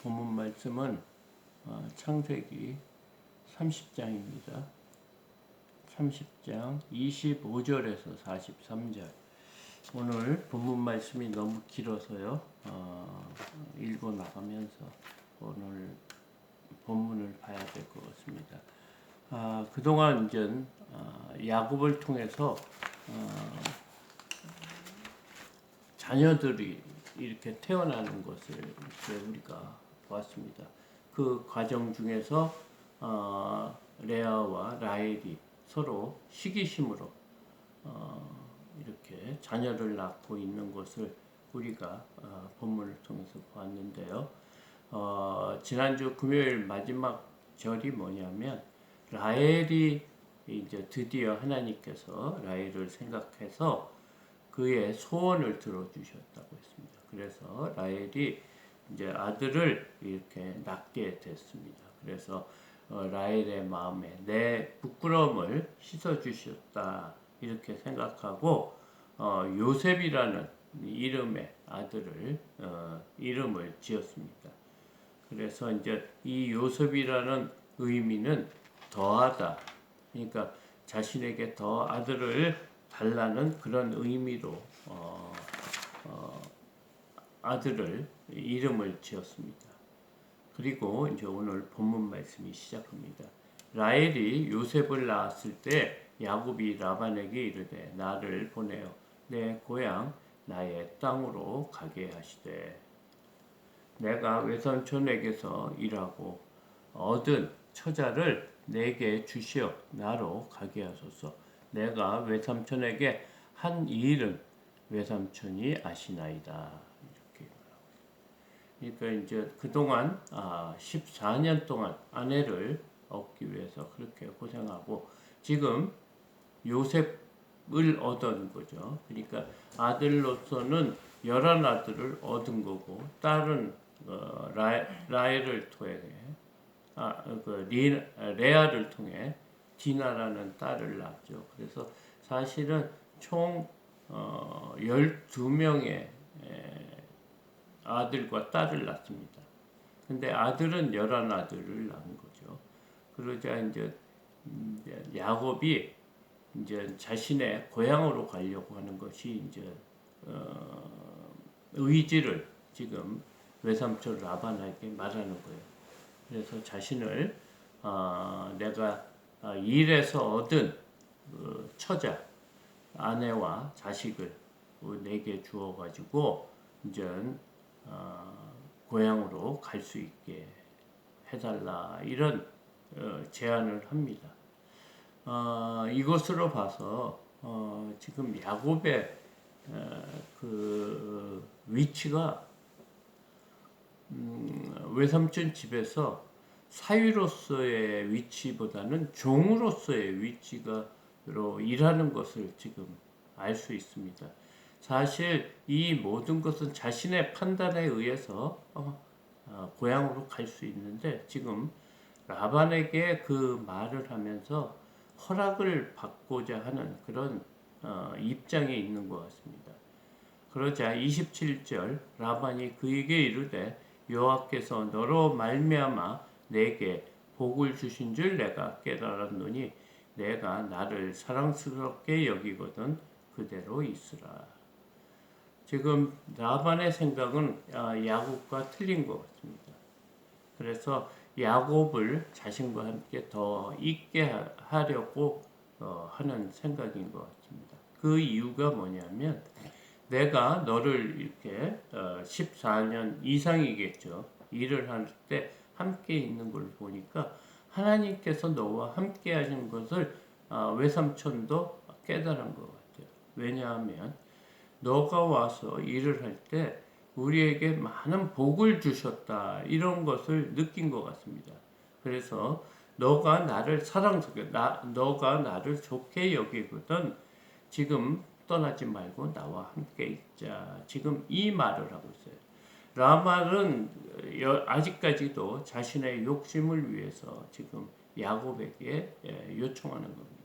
본문 말씀은 창세기 30장입니다. 30장 25절에서 43절. 오늘 본문 말씀이 너무 길어서요. 읽어 나가면서 오늘 본문을 봐야 될 것 같습니다. 그동안 이제 야곱을 통해서 자녀들이 이렇게 태어나는 것을 우리가 보았습니다. 그 과정 중에서 레아와 라헬이 서로 시기심으로 이렇게 자녀를 낳고 있는 것을 우리가 본문을 통해서 보았는데요. 지난주 금요일 마지막 절이 뭐냐면 라헬이 이제 드디어 하나님께서 라헬을 생각해서 그의 소원을 들어주셨다고 했습니다. 그래서 라헬이 이제 아들을 이렇게 낳게 됐습니다. 그래서 라헬의 마음에 내 부끄러움을 씻어주셨다 이렇게 생각하고 요셉이라는 이름의 아들을 이름을 지었습니다. 그래서 이제 이 요셉이라는 의미는 더하다. 그러니까 자신에게 더 아들을 달라는 그런 의미로 아들을 이름을 지었습니다. 그리고 이제 오늘 본문 말씀이 시작합니다. 라헬이 요셉을 낳았을 때 야곱이 라반에게 이르되 나를 보내어 내 고향 나의 땅으로 가게 하시되 내가 외삼촌에게서 일하고 얻은 처자를 내게 주시어 나로 가게 하소서. 내가 외삼촌에게 한 일은 외삼촌이 아시나이다. 이렇게 말하고. 그러니까 이제 그동안 14년 동안 아내를 얻기 위해서 그렇게 고생하고 지금 요셉을 얻은 거죠. 그러니까 아들로서는 11아들을 얻은 거고 딸은 라헬을 통해 레아를 통해 디나라는 딸을 낳았죠. 그래서 사실은 총 12명의 아들과 딸을 낳습니다. 근데 아들은 11아들을 낳은 거죠. 그러자 이제 야곱이 이제 자신의 고향으로 가려고 하는 것이 이제 의지를 지금 외삼촌 라반에게 말하는 거예요. 그래서 자신을 내가 일에서 얻은 처자 아내와 자식을 내게 주어 가지고 이제 고향으로 갈 수 있게 해달라 이런 제안을 합니다. 이것으로 봐서 지금 야곱의 그 위치가 외삼촌 집에서 사위로서의 위치보다는 종으로서의 위치가로 일하는 것을 지금 알 수 있습니다. 사실 이 모든 것은 자신의 판단에 의해서 고향으로 갈 수 있는데 지금 라반에게 그 말을 하면서 허락을 받고자 하는 그런 입장에 있는 것 같습니다. 그러자 27절 라반이 그에게 이르되 여호와께서 너로 말미암아 내게 복을 주신 줄 내가 깨달았노니 내가 나를 사랑스럽게 여기거든 그대로 있으라. 지금 라반의 생각은 야곱과 틀린 것 같습니다. 그래서 야곱을 자신과 함께 더 있게 하려고 하는 생각인 것 같습니다. 그 이유가 뭐냐면 내가 너를 이렇게 14년 이상이겠죠. 일을 할 때 함께 있는 걸 보니까 하나님께서 너와 함께 하신 것을 외삼촌도 깨달은 것 같아요. 왜냐하면 너가 와서 일을 할 때 우리에게 많은 복을 주셨다. 이런 것을 느낀 것 같습니다. 그래서 너가 나를 사랑스럽게, 너가 나를 좋게 여기거든 지금 떠나지 말고 나와 함께 있자. 지금 이 말을 하고 있어요. 라반은 아직까지도 자신의 욕심을 위해서 지금 야곱에게 요청하는 겁니다.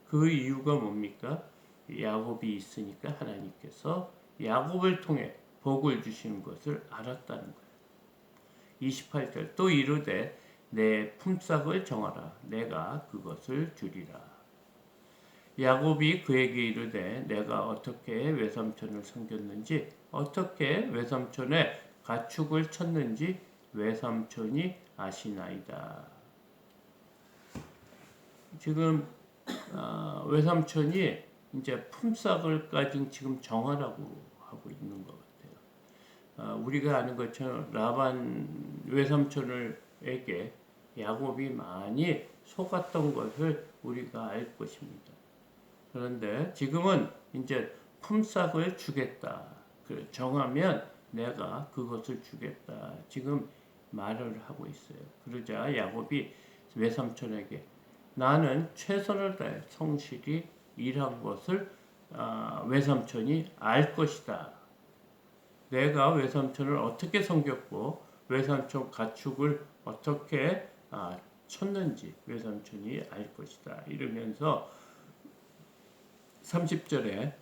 그 이유가 뭡니까? 야곱이 있으니까 하나님께서 야곱을 통해 복을 주시는 것을 알았다는 거예요. 28절 또 이르되 내 품삯을 정하라 내가 그것을 주리라. 야곱이 그에게 이르되 내가 어떻게 외삼촌을 섬겼는지 어떻게 외삼촌의 가축을 쳤는지 외삼촌이 아시나이다. 지금 외삼촌이 이제 품삯을까지 지금 정하라고 하고 있는 것 같아요. 우리가 아는 것처럼 라반 외삼촌에게 야곱이 많이 속았던 것을 우리가 알 것입니다. 그런데 지금은 이제 품삯을 주겠다. 정하면 내가 그것을 주겠다. 지금 말을 하고 있어요. 그러자 야곱이 외삼촌에게 나는 최선을 다해 성실히 일한 것을 외삼촌이 알 것이다. 내가 외삼촌을 어떻게 섬겼고 외삼촌 가축을 어떻게 쳤는지 외삼촌이 알 것이다. 이러면서 30절에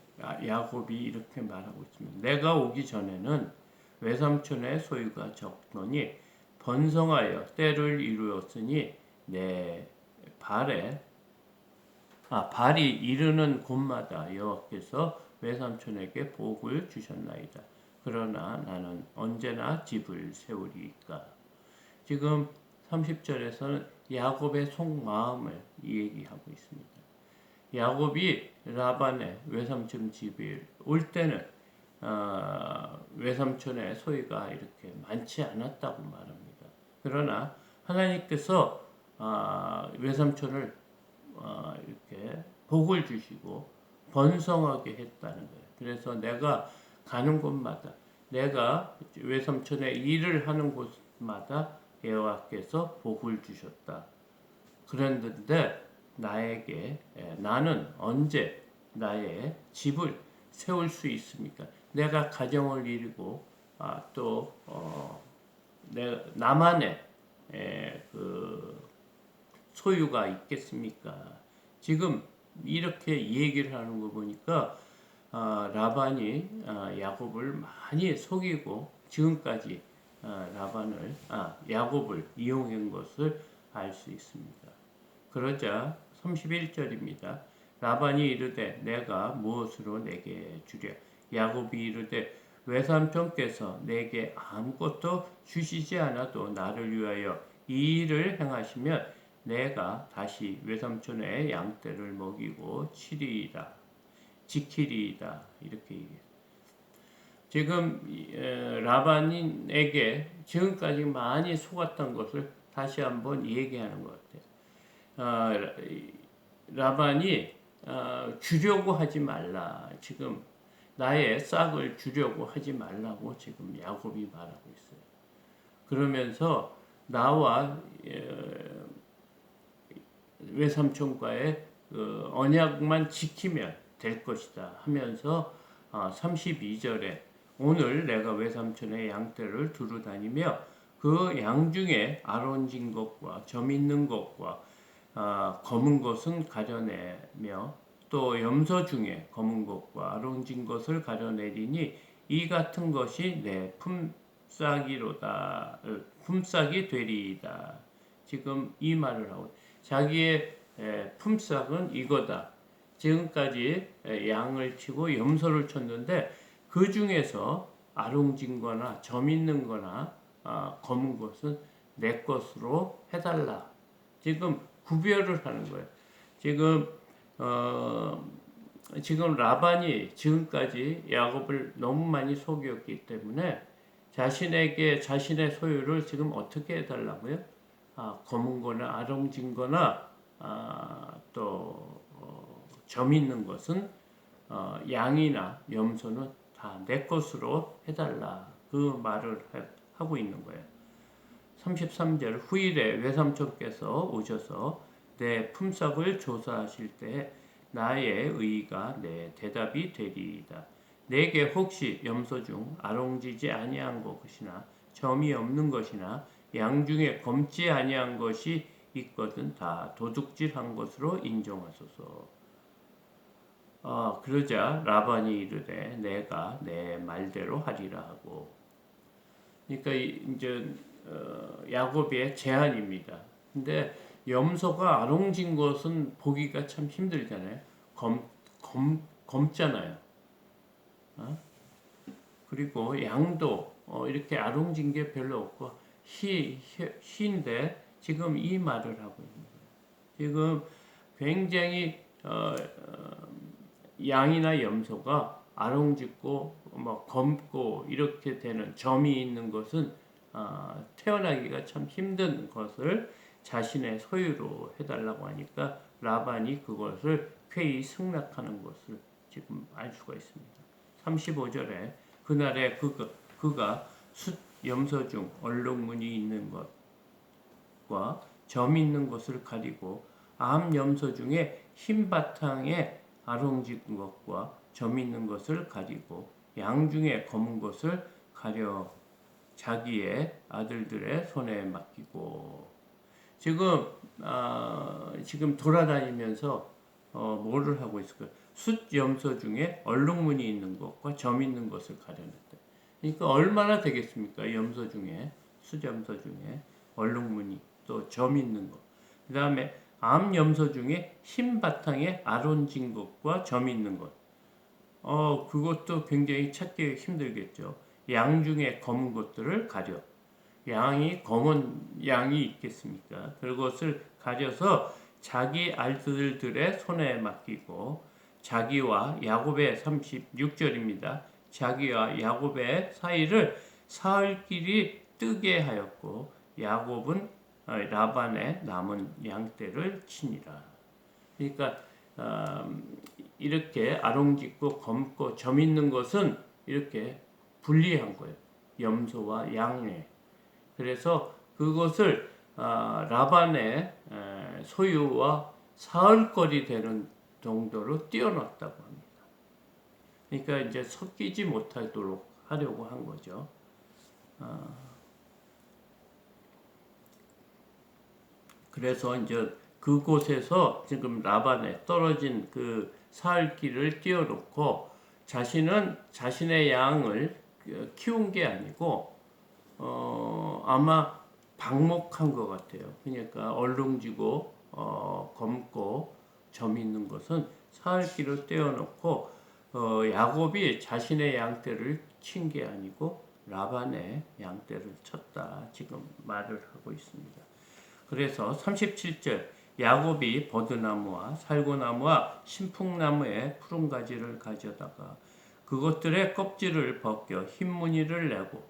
야곱이 이렇게 말하고 있습니다. 내가 오기 전에는 외삼촌의 소유가 적더니 번성하여 때를 이루었으니 내 발이 이르는 곳마다 여호와께서 외삼촌에게 복을 주셨나이다. 그러나 나는 언제나 집을 세우리이까. 지금 30절에서는 야곱의 속마음을 얘기하고 있습니다. 야곱이 라반의 외삼촌 집에 올 때는 외삼촌의 소유가 이렇게 많지 않았다고 말합니다. 그러나 하나님께서 외삼촌을 이렇게 복을 주시고 번성하게 했다는 거예요. 그래서 내가 가는 곳마다 내가 외삼촌의 일을 하는 곳마다 여호와께서 복을 주셨다. 그랬는데 나는 언제 나의 집을 세울 수 있습니까? 내가 가정을 이루고 또 나만의 그 소유가 있겠습니까? 지금 이렇게 얘기를 하는 거 보니까 라반이 야곱을 많이 속이고 지금까지 야곱을 이용한 것을 알 수 있습니다. 그러자 31절입니다. 라반이 이르되 내가 무엇으로 내게 주랴? 야곱이 이르되 외삼촌께서 내게 아무것도 주시지 않아도 나를 위하여 이 일을 행하시면 내가 다시 외삼촌의 양떼를 먹이고 지키리이다. 이렇게 얘기해요. 지금 라반에게 지금까지 많이 속았던 것을 다시 한번 얘기하는 것 같아요. 라반이 주려고 하지 말라. 지금 나의 싹을 주려고 하지 말라고 지금 야곱이 말하고 있어요. 그러면서 나와 외삼촌과의 그 언약만 지키면 될 것이다 하면서 32절에 오늘 내가 외삼촌의 양떼를 두루 다니며 그 양 중에 아론진 것과 점 있는 것과 검은 것은 가려내며 또 염소 중에 검은 것과 아론진 것을 가려내리니 이 같은 것이 내 품삯이 되리이다. 지금 이 말을 하고 자기의 품삯은 이거다. 지금까지 양을 치고 염소를 쳤는데 그 중에서 아롱진 거나 점 있는 거나 검은 것은 내 것으로 해달라. 지금 구별을 하는 거예요. 지금 라반이 지금까지 야곱을 너무 많이 속였기 때문에 자신의 소유를 지금 어떻게 해달라고요? 검은 거나 아롱진 거나 또 점 있는 것은 양이나 염소는 다 내 것으로 해달라. 그 말을 하고 있는 거예요. 33절 후일에 외삼촌께서 오셔서 내 품삯을 조사하실 때 나의 의의가 내 대답이 되리이다. 내게 혹시 염소 중 아롱지지 아니한 것이나 점이 없는 것이나 양 중에 검지 아니한 것이 있거든 다 도둑질한 것으로 인정하소서. 그러자 라반이 이르되 내가 내 말대로 하리라 하고. 그러니까 이제 야곱의 제안입니다. 근데 염소가 아롱진 것은 보기가 참 힘들잖아요. 검잖아요. 어? 그리고 양도 이렇게 아롱진 게 별로 없고 희인데 지금 이 말을 하고 있는 거예요. 지금 굉장히 양이나 염소가 아롱짓고 뭐 검고 이렇게 되는 점이 있는 것은 태어나기가 참 힘든 것을 자신의 소유로 해달라고 하니까 라반이 그것을 쾌히 승낙하는 것을 지금 알 수가 있습니다. 35절에 그날에 그가 숫 염소 중 얼룩무늬 있는 것과 점 있는 것을 가리고 암 염소 중에 흰 바탕에 아롱진 것과 점 있는 것을 가리고 양 중에 검은 것을 가려 자기의 아들들의 손에 맡기고 지금 돌아다니면서 뭐를 하고 있을까요? 숫 염소 중에 얼룩무늬 있는 것과 점 있는 것을 가려냈다. 그러니까 얼마나 되겠습니까? 염소 중에 숫 염소 중에 얼룩무늬 또 점 있는 것. 그 다음에 암 염소 중에 흰 바탕에 아론진 것과 점 있는 것. 그것도 굉장히 찾기 힘들겠죠. 양 중에 검은 것들을 가려. 양이 검은 양이 있겠습니까? 그것을 가려서 자기 알들들의 손에 맡기고 자기와 야곱의 36절입니다. 자기와 야곱의 사이를 사흘길이 뜨게 하였고 야곱은 라반의 남은 양떼를 치니라. 그러니까 이렇게 아롱짓고 검고 점 있는 것은 이렇게 분리한 거예요. 염소와 양에. 그래서 그것을 라반의 소유와 사흘거리 되는 정도로 띄워놨다고 합니다. 그러니까 이제 섞이지 못하도록 하려고 한 거죠. 그래서 이제 그곳에서 지금 라반에 떨어진 그 사흘길을 띄워놓고 자신은 자신의 양을 키운 게 아니고 아마 방목한 것 같아요. 그러니까 얼룩지고 검고 점 있는 것은 사흘길을 떼어놓고 야곱이 자신의 양떼를 친 게 아니고 라반의 양떼를 쳤다. 지금 말을 하고 있습니다. 그래서 37절 야곱이 버드나무와 살구나무와 신풍나무의 푸른 가지를 가져다가 그것들의 껍질을 벗겨 흰 무늬를 내고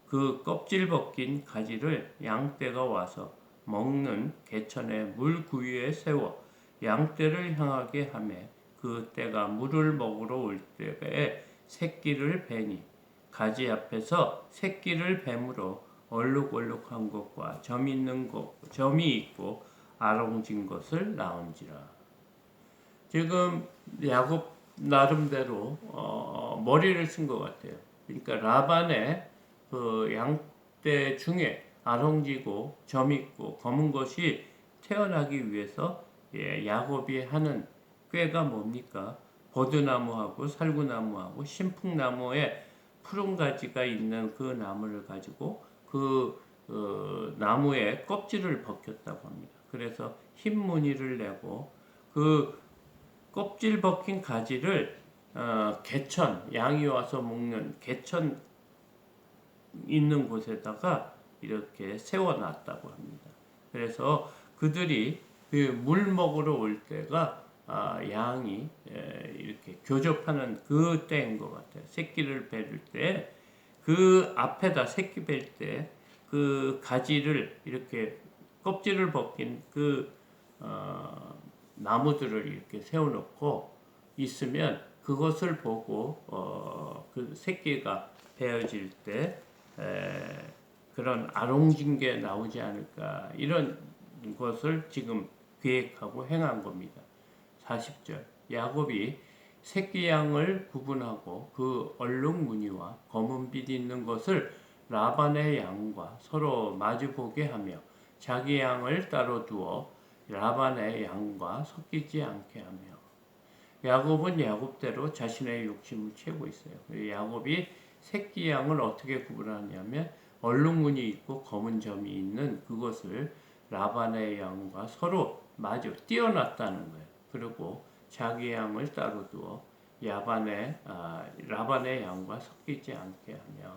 그 껍질 벗긴 가지를 양떼가 와서 먹는 개천의 물 구유에 세워 양떼를 향하게 하매 그 떼가 물을 먹으러 올 때에 새끼를 베니 가지 앞에서 새끼를 뱀으로 얼룩얼룩한 것과 점이 있고 아롱진 것을 낳은지라. 지금 야곱 나름대로 머리를 쓴 것 같아요. 그러니까 라반의 그 양떼 중에 아롱지고 점 있고 검은 것이 태어나기 위해서 야곱이 하는 꾀가 뭡니까? 버드나무하고 살구나무하고 신풍나무에 푸른 가지가 있는 그 나무를 가지고 그 나무의 껍질을 벗겼다고 합니다. 그래서 흰 무늬를 내고 그 껍질 벗긴 가지를 개천, 양이 와서 먹는 개천 있는 곳에다가 이렇게 세워놨다고 합니다. 그래서 그들이 그 물 먹으러 올 때가 양이 이렇게 교접하는 그 때인 것 같아요. 새끼를 뵐 때 그 앞에다 새끼 뵐 때 그 가지를 이렇게 껍질을 벗긴 그 나무들을 이렇게 세워놓고 있으면 그것을 보고 그 새끼가 베어질 때 그런 아롱진 게 나오지 않을까 이런 것을 지금 계획하고 행한 겁니다. 40절 야곱이 새끼 양을 구분하고 그 얼룩 무늬와 검은 빛 있는 것을 라반의 양과 서로 마주보게 하며 자기 양을 따로 두어 라반의 양과 섞이지 않게 하며 야곱은 야곱대로 자신의 욕심을 채우고 있어요. 야곱이 새끼 양을 어떻게 구분하냐면 얼룩무늬 있고 검은 점이 있는 그것을 라반의 양과 서로 마주 띄어놨다는 거예요. 그리고 자기 양을 따로 두어 라반의 양과 섞이지 않게 하며,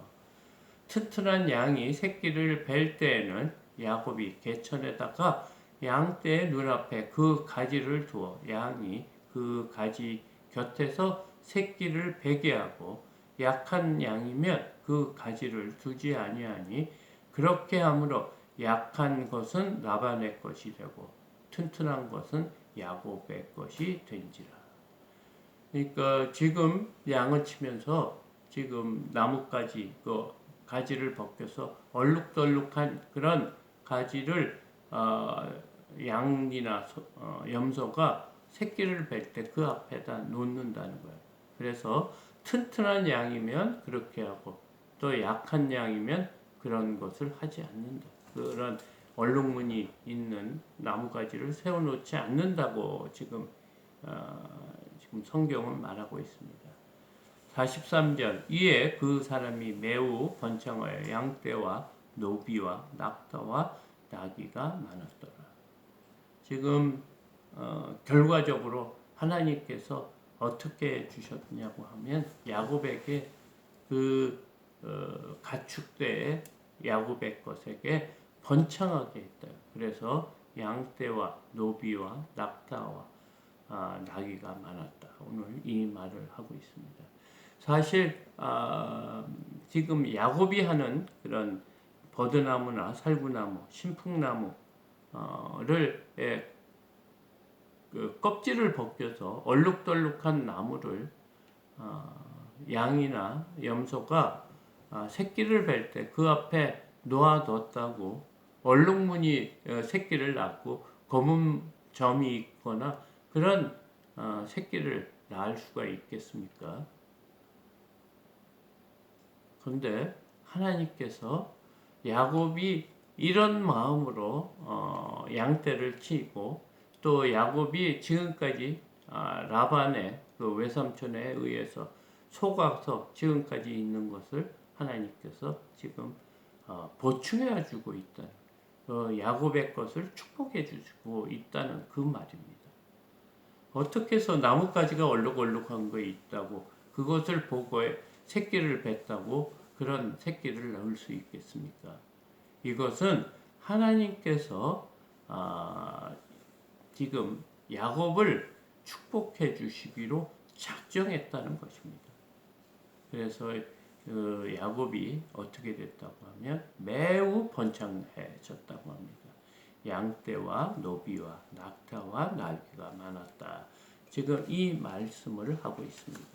튼튼한 양이 새끼를 뵐 때에는 야곱이 개천에다가 양떼의 눈앞에 그 가지를 두어 양이 그 가지 곁에서 새끼를 베게 하고, 약한 양이면 그 가지를 두지 아니하니 그렇게 함으로 약한 것은 라반의 것이 되고 튼튼한 것은 야곱의 것이 된지라. 그러니까 지금 양을 치면서 지금 나뭇가지 그 가지를 벗겨서 얼룩덜룩한 그런 가지를 양이나 염소가 새끼를 뵐 때 그 앞에다 놓는다는 거예요. 그래서 튼튼한 양이면 그렇게 하고 또 약한 양이면 그런 것을 하지 않는다. 그런 얼룩무늬 있는 나무가지를 세워놓지 않는다고 지금 성경은 말하고 있습니다. 43절 이에 그 사람이 매우 번창하여 양떼와 노비와 낙타와 나귀가 많았더라. 지금 결과적으로 하나님께서 어떻게 주셨냐고 하면 야곱에게 그 가축대의 야곱의 것에게 번창하게 했다. 그래서 양떼와 노비와 낙타와 나귀가 많았다. 오늘 이 말을 하고 있습니다. 사실 지금 야곱이 하는 그런 버드나무나 살구나무, 신풍나무를 그 껍질을 벗겨서 얼룩덜룩한 나무를 양이나 염소가 새끼를 뵐 때 그 앞에 놓아뒀다고 얼룩무늬 새끼를 낳고 검은 점이 있거나 그런 새끼를 낳을 수가 있겠습니까? 그런데 하나님께서 야곱이 이런 마음으로 양떼를 치고 또 야곱이 지금까지 라반의 그 외삼촌에 의해서 속아서 지금까지 있는 것을 하나님께서 지금 보충해 주고 있다는 야곱의 것을 축복해 주고 있다는 그 말입니다. 어떻게 해서 나뭇가지가 얼룩얼룩한 거 있다고 그것을 보고 새끼를 뱉다고 그런 새끼를 낳을 수 있겠습니까? 이것은 하나님께서 지금 야곱을 축복해 주시기로 작정했다는 것입니다. 그래서 그 야곱이 어떻게 됐다고 하면 매우 번창해졌다고 합니다. 양떼와 노비와 낙타와 나귀가 많았다. 지금 이 말씀을 하고 있습니다.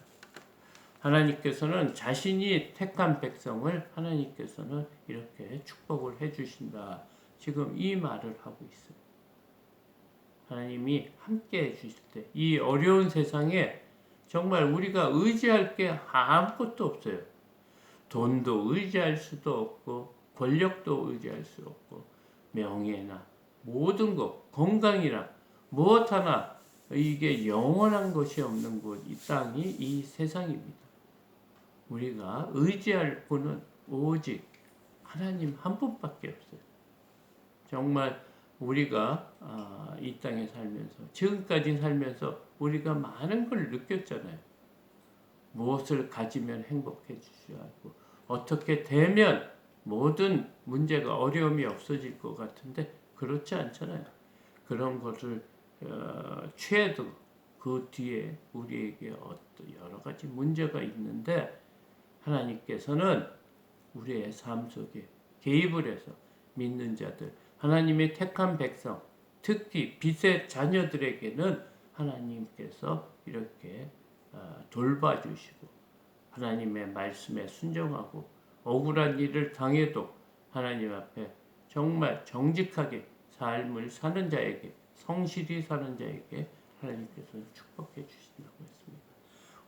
하나님께서는 자신이 택한 백성을 하나님께서는 이렇게 축복을 해주신다. 지금 이 말을 하고 있어요. 하나님이 함께 해주실 때 이 어려운 세상에 정말 우리가 의지할 게 아무것도 없어요. 돈도 의지할 수도 없고 권력도 의지할 수 없고 명예나 모든 것, 건강이나 무엇 하나 이게 영원한 것이 없는 곳, 이 땅이 이 세상입니다. 우리가 의지할 분은 오직 하나님 한 분밖에 없어요. 정말 우리가 이 땅에 살면서 지금까지 살면서 우리가 많은 걸 느꼈잖아요. 무엇을 가지면 행복해지지 않고 어떻게 되면 모든 문제가 어려움이 없어질 것 같은데 그렇지 않잖아요. 그런 것을 취해도 그 뒤에 우리에게 어떤 여러 가지 문제가 있는데 하나님께서는 우리의 삶 속에 개입을 해서 믿는 자들, 하나님의 택한 백성, 특히 빛의 자녀들에게는 하나님께서 이렇게 돌봐주시고 하나님의 말씀에 순종하고 억울한 일을 당해도 하나님 앞에 정말 정직하게 삶을 사는 자에게 성실히 사는 자에게 하나님께서 축복해 주신다고 했습니다.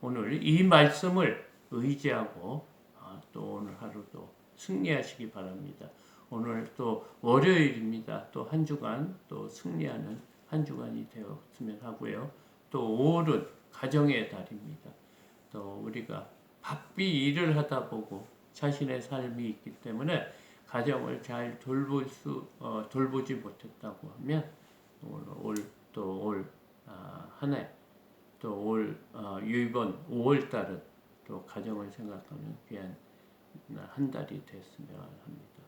오늘 이 말씀을 의지하고 또 오늘 하루도 승리하시기 바랍니다. 오늘 또 월요일입니다. 또 한 주간 또 승리하는 한 주간이 되었으면 하고요. 또 5월은 가정의 달입니다. 또 우리가 바삐 일을 하다 보고 자신의 삶이 있기 때문에 가정을 잘 돌보지 못했다고 하면 올 한 해 또 이번 5월 달은 또 가정을 생각하면 귀한 한 달이 됐으면 합니다.